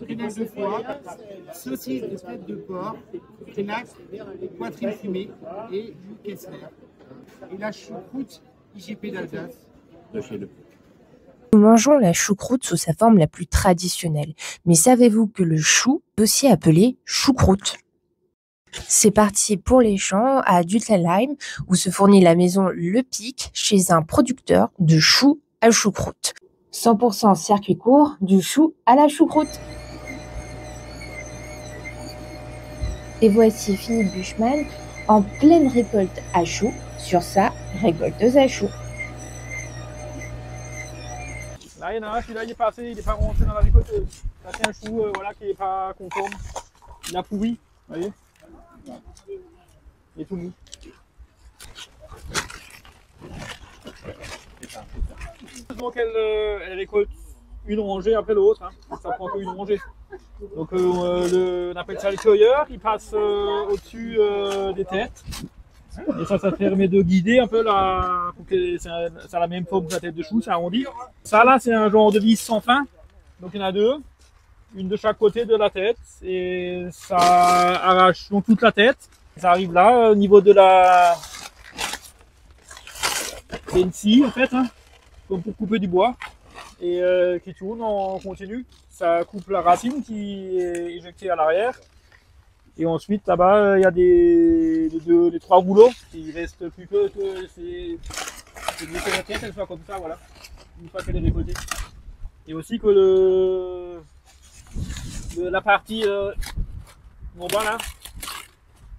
prélève de foie, saucisse de tête de porc, crénac, poitrine fumée et du Kessler. Et la choucroute IGP d'Alsace. Nous mangeons la choucroute sous sa forme la plus traditionnelle. Mais savez-vous que le chou est aussi appelé choucroute? C'est parti pour les champs à Duttenheim où se fournit la maison Le Pic chez un producteur de choux à choucroute. 100% circuit court, du chou à la choucroute. Et voici Philippe Buchmann en pleine récolte à choux sur sa récolteuse à choux. Là, il y en a un, celui-là, il est passé, il n'est pas rentré dans la récolteuse. Là, c'est un chou voilà, qui n'est pas conforme. Il a pourri, vous voyez. Il est tout mou. Donc, elle récolte une rangée après l'autre. Hein. Ça prend qu'une rangée. Donc, on appelle ça le cueilleur. Il passe au-dessus des têtes. Et ça permet de guider un peu pour que ça a la même forme que la tête de chou, c'est arrondi. Ça là, c'est un genre de vis sans fin. Donc il y en a deux, une de chaque côté de la tête, et ça arrache donc toute la tête. Ça arrive là, au niveau de la... C'est une scie en fait, hein, comme pour couper du bois, et qui tourne en continu. Ça coupe la racine qui est éjectée à l'arrière. Et ensuite, là-bas, il y a les trois rouleaux. Il reste plus que c'est que la tête, elle soit comme ça, voilà. Une fois qu'elle est récoltée. Et aussi que la partie en bas là,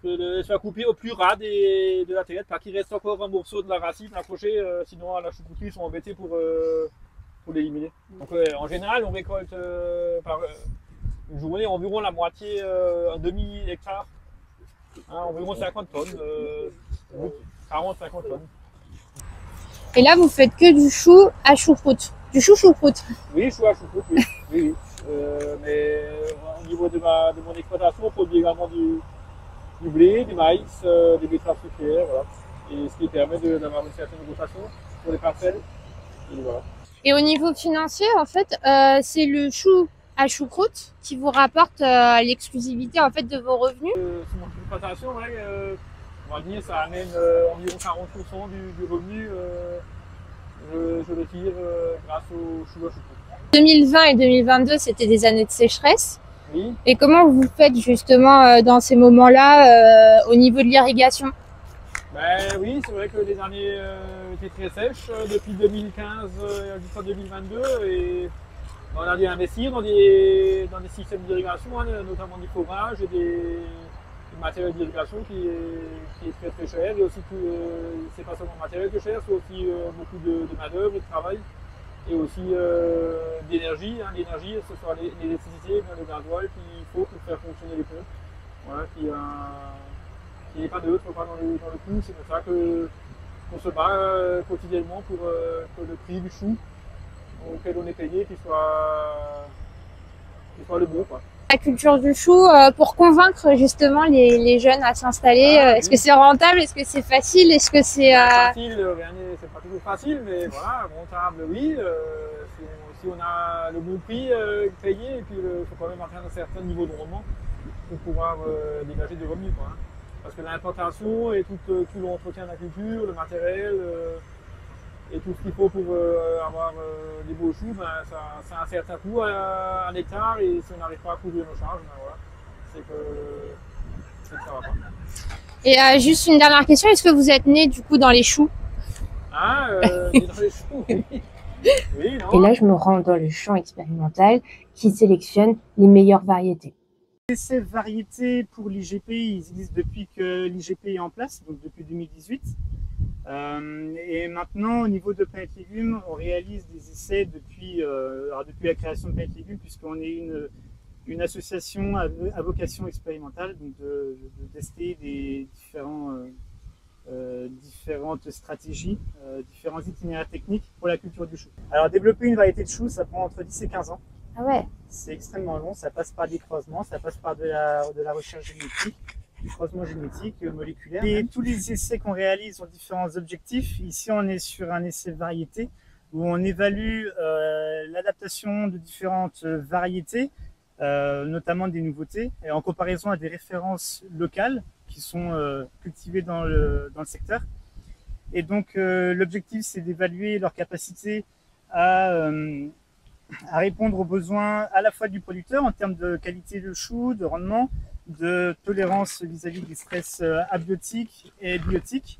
qu'elle soit coupée au plus ras de la tête, pas qu'il reste encore un morceau de la racine accroché, sinon à la choucrouterie, ils sont embêtés pour l'éliminer. Donc en général, on récolte par une journée environ la moitié, un demi-hectare, hein, environ 50 tonnes, 40-50 tonnes. Et là, vous faites que du chou à choucroute, du chou-choucroute? Oui, chou à choucroute, oui. Oui. Mais au niveau de mon exploitation, on produit également du blé, du maïs, des betteraves sucrières, voilà. Et ce qui permet d'avoir une certaine rotation pour les parcelles. Et voilà. Et au niveau financier, en fait, c'est le chou à choucroute qui vous rapporte l'exclusivité en fait de vos revenus? Sur mon exploitation, ouais, on va dire ça amène environ 40% du revenu. Je le tire grâce au chou à choucroute. 2020 et 2022, c'était des années de sécheresse. Oui. Et comment vous faites justement dans ces moments-là au niveau de l'irrigation? Ben oui, c'est vrai que les années étaient très sèches depuis 2015 jusqu'en 2022 et on a dû investir dans des systèmes d'irrigation, hein, notamment du forage et du matériel d'irrigation qui est très très cher. Et aussi, c'est pas seulement le matériel qui est cher, c'est aussi beaucoup de main-d'œuvre et de travail. Et aussi d'énergie, hein, l'énergie, ce soit l'électricité, le gasoil qu'il faut pour faire fonctionner les pompes. Voilà, qui n'est pas neutre dans le coût. C'est pour ça qu'on se bat quotidiennement pour que le prix du chou auquel on est payé qu'il soit le bon, quoi. La culture du chou, pour convaincre justement les jeunes à s'installer, est-ce que c'est rentable, est-ce que c'est facile, est-ce que c'est... Facile, c'est pas toujours facile, mais voilà, rentable oui, si on a le bon prix payé, et puis il faut quand même atteindre un certain niveau de rendement pour pouvoir dégager des revenus, quoi, hein. Parce que l'implantation et tout l'entretien de la culture, le matériel et tout ce qu'il faut pour avoir des beaux choux, ben, ça a un certain coût à un hectare, et si on n'arrive pas à couvrir nos charges, ben voilà, c'est que ça va pas. Et juste une dernière question, est-ce que vous êtes né du coup dans les choux? Ah, dans les choux, oui. Oui, non. Et là, je me rends dans le champ expérimental qui sélectionne les meilleures variétés. Ces variétés pour l'IGP, ils existent depuis que l'IGP est en place, donc depuis 2018. Et maintenant, au niveau de Planète Légumes, on réalise des essais depuis la création de Planète Légumes, puisqu'on est une association à vocation expérimentale, donc de tester des différentes stratégies, différents itinéraires techniques pour la culture du chou. Alors développer une variété de chou, ça prend entre 10 et 15 ans. Ah ouais. C'est extrêmement long, ça passe par des croisements, ça passe par de la recherche génétique, du croisement génétique, moléculaire. Et tous les essais qu'on réalise ont différents objectifs. Ici, on est sur un essai de variété où on évalue l'adaptation de différentes variétés notamment des nouveautés, et en comparaison à des références locales qui sont cultivées dans le secteur. Et donc l'objectif, c'est d'évaluer leur capacité à répondre aux besoins à la fois du producteur en termes de qualité de chou, de rendement, de tolérance vis-à-vis des stress abiotiques et biotiques,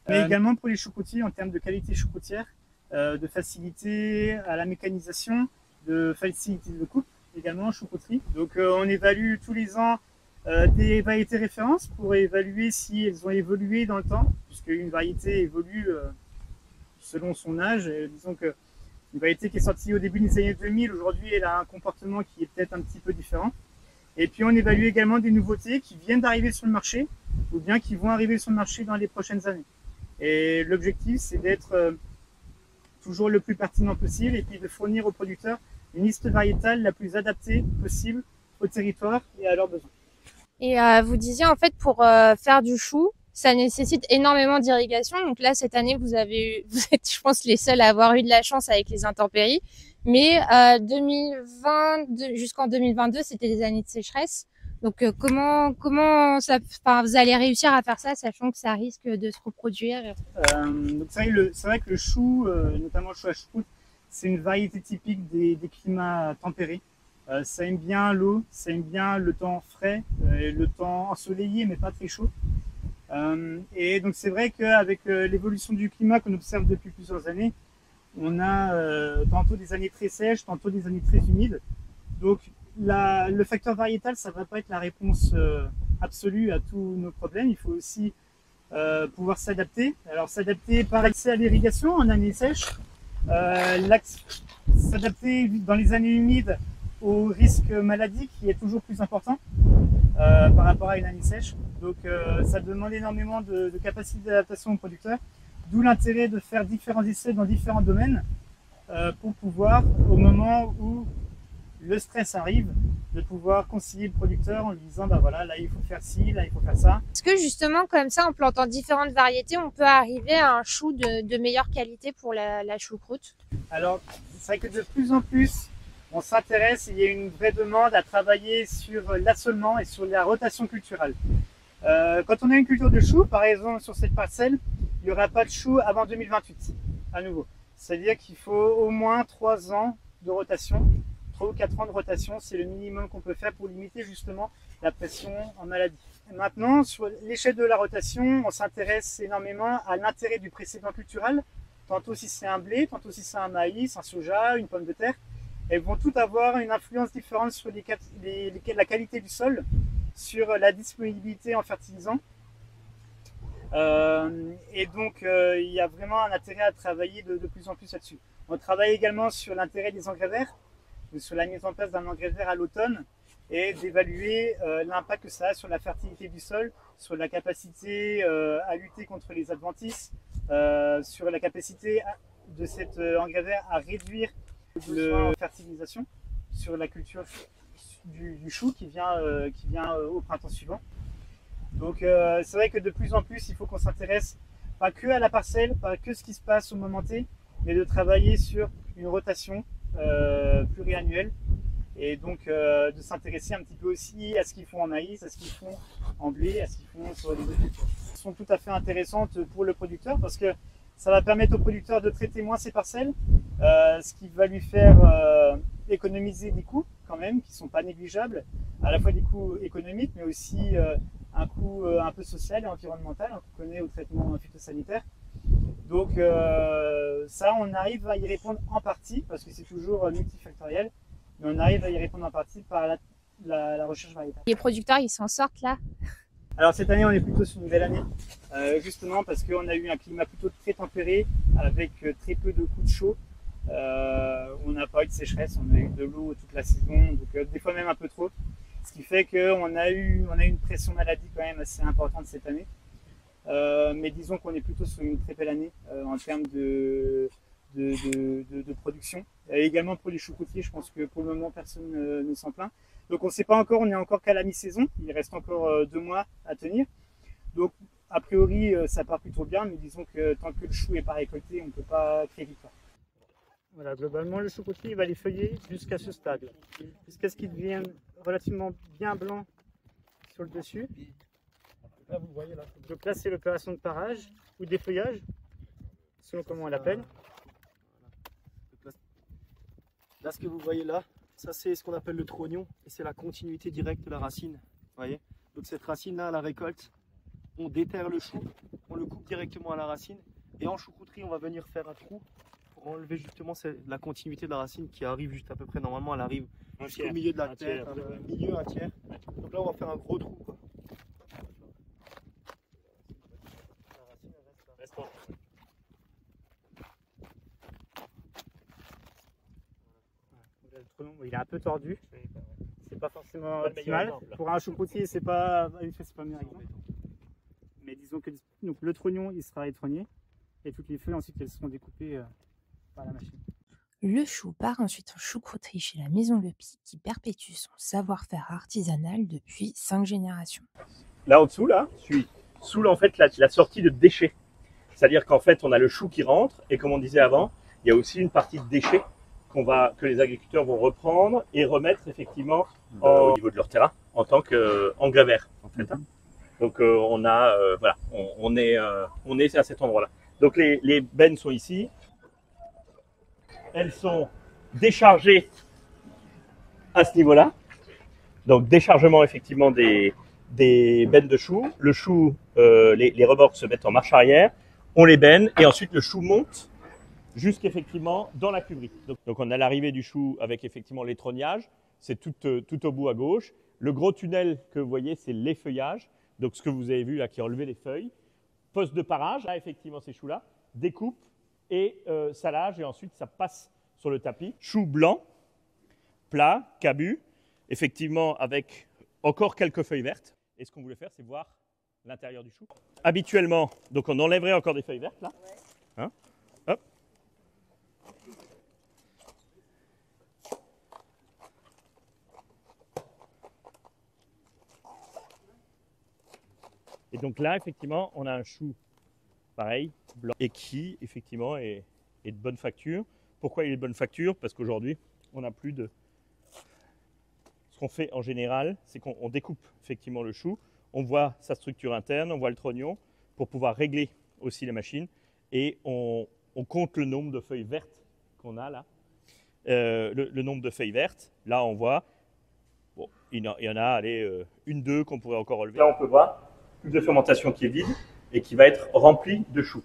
mais également pour les choucroutiers en termes de qualité choucroutière, de facilité à la mécanisation, de facilité de coupe également en choucrouterie. Donc on évalue tous les ans des variétés références pour évaluer si elles ont évolué dans le temps, puisque une variété évolue selon son âge. Et disons que une variété qui est sortie au début des années 2000, aujourd'hui elle a un comportement qui est peut-être un petit peu différent. Et puis on évalue également des nouveautés qui viennent d'arriver sur le marché ou bien qui vont arriver sur le marché dans les prochaines années. Et l'objectif, c'est d'être toujours le plus pertinent possible et puis de fournir aux producteurs une liste variétale la plus adaptée possible au territoire et à leurs besoins. Et vous disiez en fait pour faire du chou, ça nécessite énormément d'irrigation. Donc là, cette année, vous êtes, je pense, les seuls à avoir eu de la chance avec les intempéries. Mais 2020 jusqu'en 2022, c'était des années de sécheresse. Donc comment ça, enfin, vous allez réussir à faire ça, sachant que ça risque de se reproduire? Donc c'est vrai que le chou, notamment le chou à choucroute, c'est une variété typique des climats tempérés. Ça aime bien l'eau, ça aime bien le temps frais, le temps ensoleillé mais pas très chaud. Et donc c'est vrai qu'avec l'évolution du climat qu'on observe depuis plusieurs années, on a tantôt des années très sèches, tantôt des années très humides. Donc le facteur variétal, ça ne va pas être la réponse absolue à tous nos problèmes. Il faut aussi pouvoir s'adapter. Alors s'adapter par l'accès à l'irrigation en année sèche, s'adapter dans les années humides au risque maladie qui est toujours plus important par rapport à une année sèche. Donc ça demande énormément de capacité d'adaptation aux producteurs, d'où l'intérêt de faire différents essais dans différents domaines pour pouvoir, au moment où le stress arrive, de pouvoir conseiller le producteur en lui disant bah voilà, là il faut faire ci, là il faut faire ça. Est-ce que justement comme ça, en plantant différentes variétés, on peut arriver à un chou de meilleure qualité pour la choucroute? Alors c'est vrai que de plus en plus on s'intéresse, il y a une vraie demande à travailler sur l'assolement et sur la rotation culturelle. Quand on a une culture de chou, par exemple sur cette parcelle, il n'y aura pas de chou avant 2028 à nouveau. C'est-à-dire qu'il faut au moins 3 ans de rotation. 3 ou 4 ans de rotation, c'est le minimum qu'on peut faire pour limiter justement la pression en maladie. Et maintenant, sur l'échelle de la rotation, on s'intéresse énormément à l'intérêt du précédent culturel, tantôt si c'est un blé, tantôt si c'est un maïs, un soja, une pomme de terre. Elles vont toutes avoir une influence différente sur la qualité du sol, sur la disponibilité en fertilisants. Et donc, il y a vraiment un intérêt à travailler de plus en plus là-dessus. On travaille également sur l'intérêt des engrais verts, sur la mise en place d'un engrais vert à l'automne et d'évaluer l'impact que ça a sur la fertilité du sol, sur la capacité à lutter contre les adventices, sur la capacité de cet engrais vert à réduire la fertilisation sur la culture du chou qui vient au printemps suivant. Donc c'est vrai que de plus en plus il faut qu'on s'intéresse pas que à la parcelle, pas que ce qui se passe au moment T, mais de travailler sur une rotation pluriannuelle et donc de s'intéresser un petit peu aussi à ce qu'ils font en maïs, à ce qu'ils font en blé, à ce qu'ils font sur les autres cultures. Elles sont tout à fait intéressantes pour le producteur parce que ça va permettre au producteur de traiter moins ses parcelles, ce qui va lui faire économiser des coûts quand même, qui ne sont pas négligeables, à la fois des coûts économiques, mais aussi un coût un peu social et environnemental, qu'on connaît au traitement phytosanitaire. Donc ça, on arrive à y répondre en partie, parce que c'est toujours multifactoriel, mais on arrive à y répondre en partie par la recherche variétale. Les producteurs, ils s'en sortent là? Alors cette année, on est plutôt sur une belle année, justement parce qu'on a eu un climat plutôt très tempéré, avec très peu de coups de chaud. On n'a pas eu de sécheresse, on a eu de l'eau toute la saison, donc des fois même un peu trop. Ce qui fait qu'on a eu une pression maladie quand même assez importante cette année. Mais disons qu'on est plutôt sur une très belle année en termes de production. Et également pour les choucroutiers, je pense que pour le moment personne ne s'en plaint. Donc on ne sait pas encore, on est encore qu'à la mi-saison, il reste encore 2 mois à tenir. Donc a priori ça part plutôt bien, mais disons que tant que le chou n'est pas récolté, on ne peut pas crier victoire. Voilà, globalement, le choucroutier il va les feuiller jusqu'à ce stade, jusqu'à ce qu'ils deviennent relativement bien blancs sur le dessus. Là, vous voyez là. Donc là, c'est l'opération de parage ou d'effeuillage, selon comment on l'appelle. Là, ce que vous voyez là, ça c'est ce qu'on appelle le trognon et c'est la continuité directe de la racine. Vous voyez? Donc cette racine là, à la récolte, on déterre le chou, on le coupe directement à la racine et en choucrouterie, on va venir faire un trou pour enlever justement la continuité de la racine qui arrive juste à peu près, normalement elle arrive jusqu'au milieu de la tête, milieu, un tiers. Donc là, on va faire un gros trou, quoi. La racine, elle reste là. Le trognon, il est un peu tordu. C'est pas forcément optimal. Pour un choucroutier, c'est pas le meilleur exemple. Mais disons que donc, le trognon, il sera étrogné. Et toutes les feuilles, ensuite, elles seront découpées par la machine. Le chou part ensuite en choucrouterie chez la Maison Le Py qui perpétue son savoir-faire artisanal depuis 5 générations. Là en dessous, là, je suis sous en fait la sortie de déchets. C'est-à-dire qu'en fait, on a le chou qui rentre et comme on disait avant, il y a aussi une partie de déchets que les agriculteurs vont reprendre et remettre effectivement au niveau de leur terrain en tant qu'engrais vert en fait. Donc on a voilà, on est à cet endroit-là. Donc les bennes sont ici. Elles sont déchargées à ce niveau-là. Donc déchargement effectivement des bennes de chou. Le chou, les remorques se mettent en marche arrière, on les benne et ensuite le chou monte jusqu'effectivement dans la cuverie. Donc on a l'arrivée du chou avec effectivement l'étrognage, c'est tout au bout à gauche. Le gros tunnel que vous voyez, c'est l'effeuillage. Donc ce que vous avez vu là qui a enlevé les feuilles. Poste de parage, là effectivement ces choux-là, découpe et salage et ensuite ça passe sur le tapis. Chou blanc, plat, cabu, effectivement avec encore quelques feuilles vertes. Et ce qu'on voulait faire, c'est voir l'intérieur du chou. Habituellement, donc on enlèverait encore des feuilles vertes là. Hein, hop. Et donc là, effectivement, on a un chou pareil, blanc, et qui, effectivement, est de bonne facture. Pourquoi il est de bonne facture? Parce qu'aujourd'hui, on n'a plus de... Ce qu'on fait en général, c'est qu'on découpe effectivement le chou, on voit sa structure interne, on voit le trognon, pour pouvoir régler aussi la machine, et on compte le nombre de feuilles vertes qu'on a là. Le nombre de feuilles vertes, là on voit, bon, il y en a, allez, une, deux qu'on pourrait encore relever. Là on peut voir cuve de fermentation qui est vide et qui va être remplie de choux.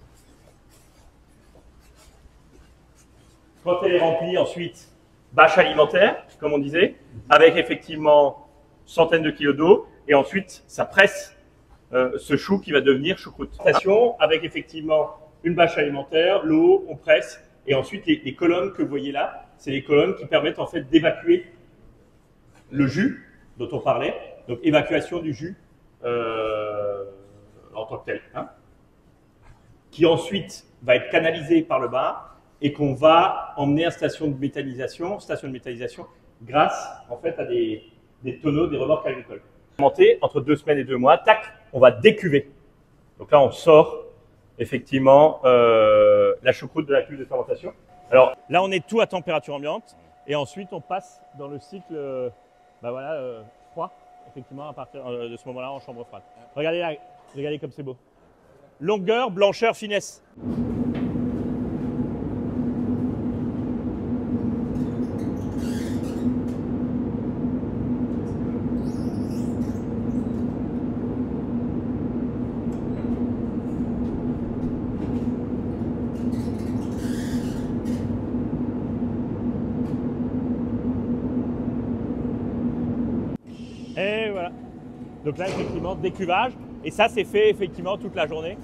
Quand elle est remplie, ensuite, bâche alimentaire, comme on disait, avec effectivement centaines de kilos d'eau, et ensuite ça presse ce chou qui va devenir choucroute. Avec effectivement une bâche alimentaire, l'eau, on presse, et ensuite les colonnes que vous voyez là, c'est les colonnes qui permettent en fait d'évacuer le jus dont on parlait, donc évacuation du jus en tant que tel, hein, qui ensuite va être canalisé par le bas et qu'on va emmener à station de méthanisation grâce en fait à des tonneaux, des remorques agricoles. Entre 2 semaines et 2 mois, tac, on va décuver. Donc là, on sort effectivement la choucroute de la cuve de fermentation. Alors là, on est tout à température ambiante et ensuite on passe dans le cycle froid, effectivement, à partir de ce moment-là en chambre froide. Regardez là, regardez comme c'est beau. Longueur, blancheur, finesse. Et voilà. Donc là, effectivement, décuvage. Et ça, c'est fait effectivement toute la journée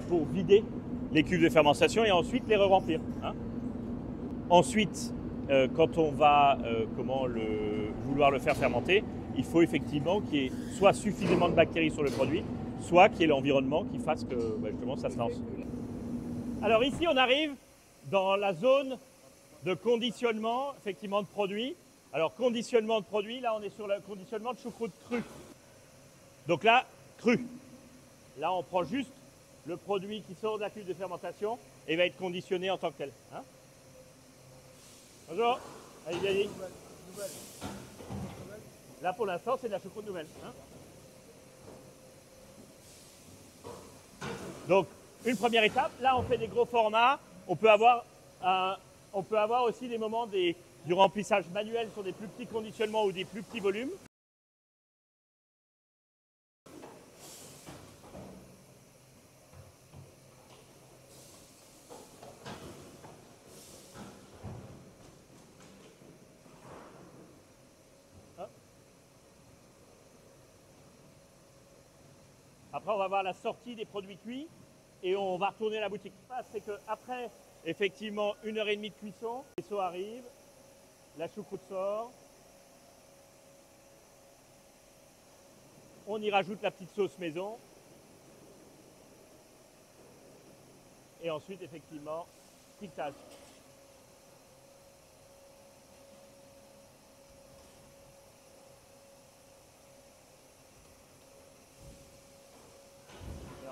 pour vider les cuves de fermentation et ensuite les re-remplir. Hein. Ensuite, quand on va vouloir le faire fermenter, il faut effectivement qu'il y ait soit suffisamment de bactéries sur le produit, soit qu'il y ait l'environnement qui fasse que justement ça se lance. Alors ici, on arrive dans la zone de conditionnement effectivement de produits. Alors conditionnement de produits, là on est sur le conditionnement de choucroute crue. Donc là, cru. Là on prend juste le produit qui sort de la cuve de fermentation et va être conditionné en tant que tel. Hein. Bonjour. Allez. Là, pour l'instant, c'est de la choucroute nouvelle. Hein. Donc, une première étape. Là, on fait des gros formats. On peut avoir aussi des moments du remplissage manuel sur des plus petits conditionnements ou des plus petits volumes. Après, on va voir la sortie des produits cuits et on va retourner à la boutique. Ce qui se passe, c'est qu'après, effectivement, 1h30 de cuisson, les seaux arrivent, la choucroute sort, on y rajoute la petite sauce maison et ensuite, effectivement, piquetage.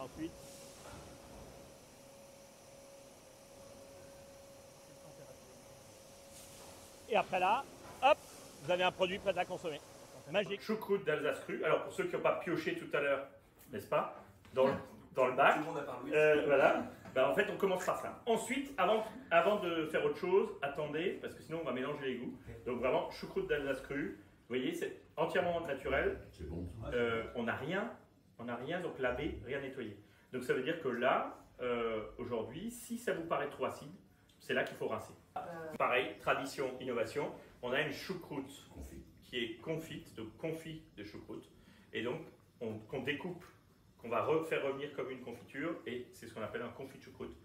Ensuite, et après là, hop, vous avez un produit prêt à consommer. Magique. Choucroute d'Alsace crue. Alors pour ceux qui n'ont pas pioché tout à l'heure, n'est-ce pas, dans le bac, voilà. Ben, en fait, on commence par ça. Ensuite, avant de faire autre chose, attendez, parce que sinon on va mélanger les goûts. Donc vraiment, choucroute d'Alsace crue. Vous voyez, c'est entièrement naturel. C'est bon. On n'a rien, donc lavé, rien nettoyé. Donc ça veut dire que là, aujourd'hui, si ça vous paraît trop acide, c'est là qu'il faut rincer. Pareil, tradition, innovation, on a une choucroute qui est confite, donc confit de choucroute, et donc qu'on découpe, qu'on va faire revenir comme une confiture, et c'est ce qu'on appelle un confit de choucroute,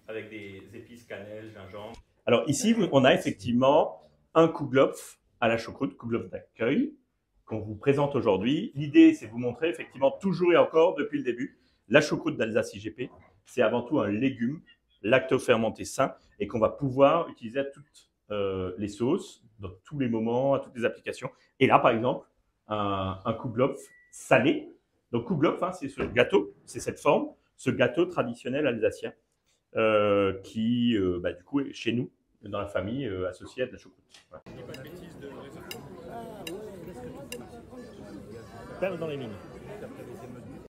avec des épices, cannelle, gingembre. Alors ici, on a effectivement un kouglof à la choucroute, kouglof d'accueil, qu'on vous présente aujourd'hui. L'idée, c'est de vous montrer effectivement toujours et encore, depuis le début, la choucroute d'Alsace IGP, c'est avant tout un légume lacto-fermenté sain et qu'on va pouvoir utiliser à toutes les sauces, dans tous les moments, à toutes les applications. Et là, par exemple, un kouglof salé. Donc kouglof, hein, c'est ce gâteau, c'est cette forme, ce gâteau traditionnel alsacien qui, du coup, est chez nous, dans la famille, associé à de la choucroute. Voilà. Perle dans les mines.